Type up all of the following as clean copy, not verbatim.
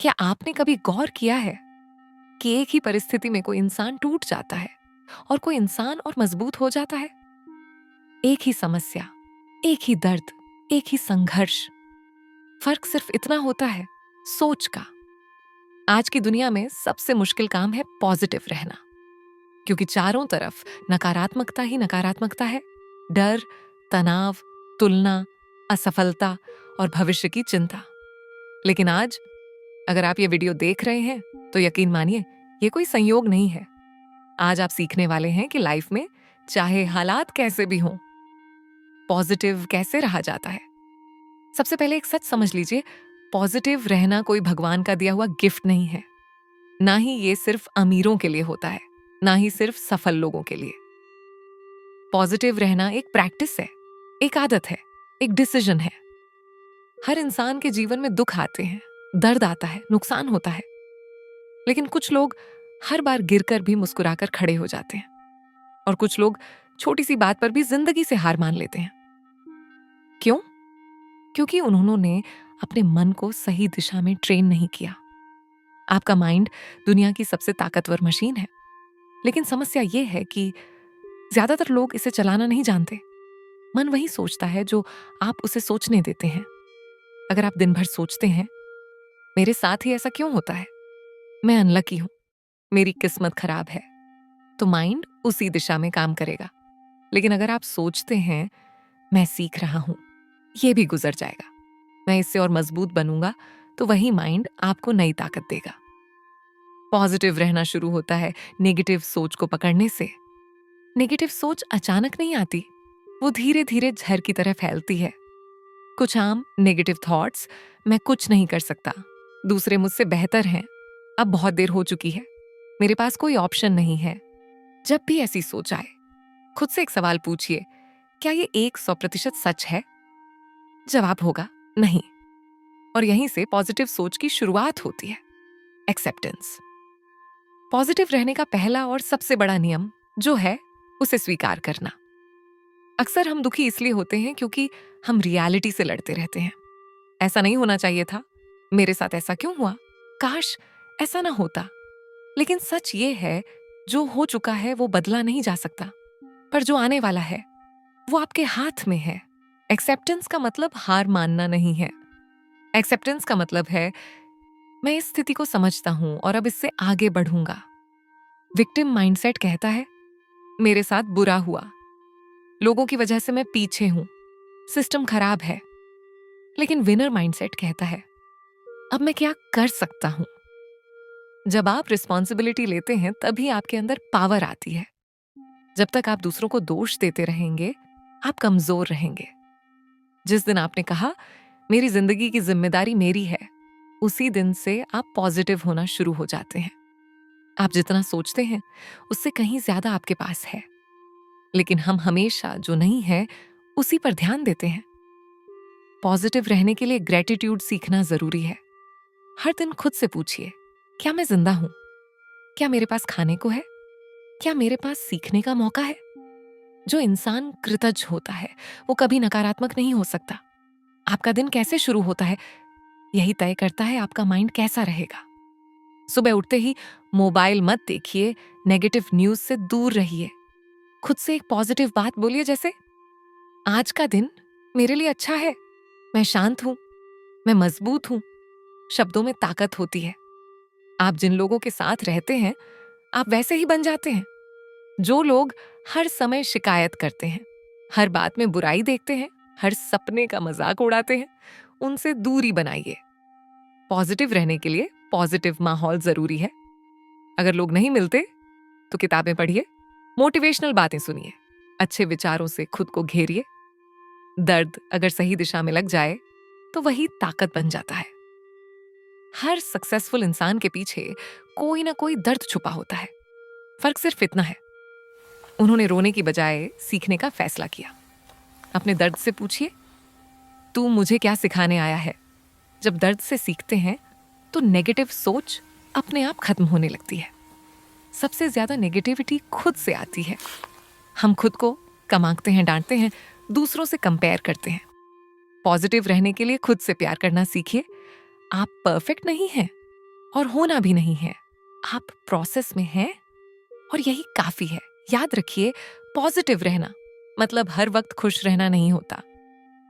क्या आपने कभी गौर किया है कि एक ही परिस्थिति में कोई इंसान टूट जाता है और कोई इंसान और मजबूत हो जाता है? एक ही समस्या, एक ही दर्द, एक ही संघर्ष। फर्क सिर्फ इतना होता है, सोच का। आज की दुनिया में सबसे मुश्किल काम है पॉजिटिव रहना, क्योंकि चारों तरफ नकारात्मकता ही नकारात्मकता है। डर, तनाव, तुलना, असफलता और भविष्य की चिंता। लेकिन आज अगर आप ये वीडियो देख रहे हैं तो यकीन मानिए, ये कोई संयोग नहीं है। आज आप सीखने वाले हैं कि लाइफ में चाहे हालात कैसे भी हों, पॉजिटिव कैसे रहा जाता है। सबसे पहले एक सच समझ लीजिए, पॉजिटिव रहना कोई भगवान का दिया हुआ गिफ्ट नहीं है। ना ही ये सिर्फ अमीरों के लिए होता है, ना ही सिर्फ सफल लोगों के लिए। पॉजिटिव रहना एक प्रैक्टिस है, एक आदत है, एक डिसीजन है। हर इंसान के जीवन में दुख आते हैं, दर्द आता है, नुकसान होता है। लेकिन कुछ लोग हर बार गिरकर भी मुस्कुराकर खड़े हो जाते हैं, और कुछ लोग छोटी सी बात पर भी जिंदगी से हार मान लेते हैं। क्यों? क्योंकि उन्होंने अपने मन को सही दिशा में ट्रेन नहीं किया। आपका माइंड दुनिया की सबसे ताकतवर मशीन है, लेकिन समस्या यह है कि ज्यादातर लोग इसे चलाना नहीं जानते। मन वही सोचता है जो आप उसे सोचने देते हैं। अगर आप दिन भर सोचते हैं, मेरे साथ ही ऐसा क्यों होता है, मैं अनलकी हूं, मेरी किस्मत खराब है, तो माइंड उसी दिशा में काम करेगा। लेकिन अगर आप सोचते हैं, मैं सीख रहा हूं, ये भी गुजर जाएगा, मैं इससे और मजबूत बनूंगा, तो वही माइंड आपको नई ताकत देगा। पॉजिटिव रहना शुरू होता है नेगेटिव सोच को पकड़ने से। नेगेटिव सोच अचानक नहीं आती, वो धीरे धीरे जहर की तरह फैलती है। कुछ आम नेगेटिव थॉट्स: मैं कुछ नहीं कर सकता, दूसरे मुझसे बेहतर हैं, अब बहुत देर हो चुकी है, मेरे पास कोई ऑप्शन नहीं है। जब भी ऐसी सोच आए, खुद से एक सवाल पूछिए, क्या ये 100% सच है? जवाब होगा नहीं। और यहीं से पॉजिटिव सोच की शुरुआत होती है, एक्सेप्टेंस। पॉजिटिव रहने का पहला और सबसे बड़ा नियम जो है, उसे स्वीकार करना। अक्सर हम दुखी इसलिए होते हैं क्योंकि हम रियलिटी से लड़ते रहते हैं। ऐसा नहीं होना चाहिए था, मेरे साथ ऐसा क्यों हुआ, काश ऐसा ना होता। लेकिन सच ये है, जो हो चुका है वो बदला नहीं जा सकता, पर जो आने वाला है वो आपके हाथ में है। एक्सेप्टेंस का मतलब हार मानना नहीं है। एक्सेप्टेंस का मतलब है, मैं इस स्थिति को समझता हूं और अब इससे आगे बढ़ूंगा। विक्टिम माइंडसेट कहता है, मेरे साथ बुरा हुआ, लोगों की वजह से मैं पीछे हूं, सिस्टम खराब है। लेकिन विनर माइंडसेट कहता है, अब मैं क्या कर सकता हूं। जब आप रिस्पॉन्सिबिलिटी लेते हैं, तभी आपके अंदर पावर आती है। जब तक आप दूसरों को दोष देते रहेंगे, आप कमजोर रहेंगे। जिस दिन आपने कहा, मेरी जिंदगी की जिम्मेदारी मेरी है, उसी दिन से आप पॉजिटिव होना शुरू हो जाते हैं। आप जितना सोचते हैं, उससे कहीं ज्यादा आपके पास है। लेकिन हम हमेशा जो नहीं है, उसी पर ध्यान देते हैं। पॉजिटिव रहने के लिए ग्रेटिट्यूड सीखना जरूरी है। हर दिन खुद से पूछिए, क्या मैं जिंदा हूं? क्या मेरे पास खाने को है? क्या मेरे पास सीखने का मौका है? जो इंसान कृतज्ञ होता है, वो कभी नकारात्मक नहीं हो सकता। आपका दिन कैसे शुरू होता है, यही तय करता है आपका माइंड कैसा रहेगा। सुबह उठते ही मोबाइल मत देखिए, नेगेटिव न्यूज से दूर रहिए। खुद से एक पॉजिटिव बात बोलिए, जैसे आज का दिन मेरे लिए अच्छा है, मैं शांत हूं, मैं मजबूत हूं। शब्दों में ताकत होती है। आप जिन लोगों के साथ रहते हैं, आप वैसे ही बन जाते हैं। जो लोग हर समय शिकायत करते हैं, हर बात में बुराई देखते हैं, हर सपने का मजाक उड़ाते हैं, उनसे दूरी बनाइए। पॉजिटिव रहने के लिए पॉजिटिव माहौल जरूरी है। अगर लोग नहीं मिलते तो किताबें पढ़िए, मोटिवेशनल बातें सुनिए, अच्छे विचारों से खुद को घेरिए। दर्द अगर सही दिशा में लग जाए तो वही ताकत बन जाता है। हर सक्सेसफुल इंसान के पीछे कोई ना कोई दर्द छुपा होता है। फर्क सिर्फ इतना है, उन्होंने रोने की बजाय सीखने का फैसला किया। अपने दर्द से पूछिए, तू मुझे क्या सिखाने आया है? जब दर्द से सीखते हैं तो नेगेटिव सोच अपने आप खत्म होने लगती है। सबसे ज्यादा नेगेटिविटी खुद से आती है। हम खुद को कम आंकते हैं, डांटते हैं, दूसरों से कंपेयर करते हैं। पॉजिटिव रहने के लिए खुद से प्यार करना सीखिए। आप परफेक्ट नहीं हैं, और होना भी नहीं है। आप प्रोसेस में हैं और यही काफी है। याद रखिए, पॉजिटिव रहना मतलब हर वक्त खुश रहना नहीं होता।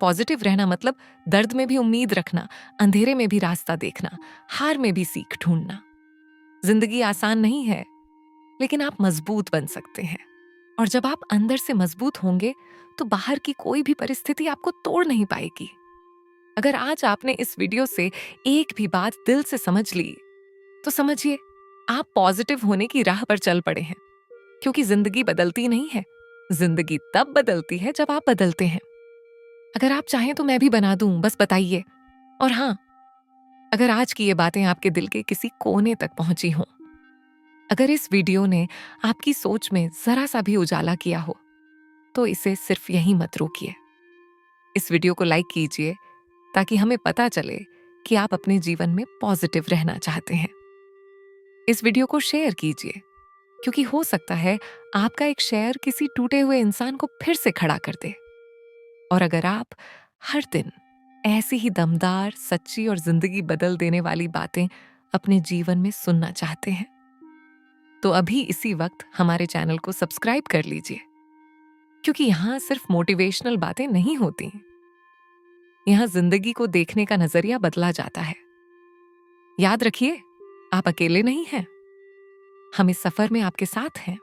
पॉजिटिव रहना मतलब दर्द में भी उम्मीद रखना, अंधेरे में भी रास्ता देखना, हार में भी सीख ढूंढना। जिंदगी आसान नहीं है, लेकिन आप मजबूत बन सकते हैं। और जब आप अंदर से मजबूत होंगे तो बाहर की कोई भी परिस्थिति आपको तोड़ नहीं पाएगी। अगर आज आपने इस वीडियो से एक भी बात दिल से समझ ली तो समझिए आप पॉजिटिव होने की राह पर चल पड़े हैं। क्योंकि जिंदगी बदलती नहीं है, जिंदगी तब बदलती है जब आप बदलते हैं। अगर आप चाहें तो मैं भी बना दूं, बस बताइए। और हाँ, अगर आज की ये बातें आपके दिल के किसी कोने तक पहुंची हों, अगर इस वीडियो ने आपकी सोच में जरा सा भी उजाला किया हो, तो इसे सिर्फ यहीं मत रोकिए। इस वीडियो को लाइक कीजिए ताकि हमें पता चले कि आप अपने जीवन में पॉजिटिव रहना चाहते हैं। इस वीडियो को शेयर कीजिए, क्योंकि हो सकता है आपका एक शेयर किसी टूटे हुए इंसान को फिर से खड़ा कर दे। और अगर आप हर दिन ऐसी ही दमदार, सच्ची और जिंदगी बदल देने वाली बातें अपने जीवन में सुनना चाहते हैं, तो अभी इसी वक्त हमारे चैनल को सब्सक्राइब कर लीजिए। क्योंकि यहाँ सिर्फ मोटिवेशनल बातें नहीं होती, यहाँ जिंदगी को देखने का नजरिया बदला जाता है। याद रखिए, आप अकेले नहीं हैं। हम इस सफर में आपके साथ हैं।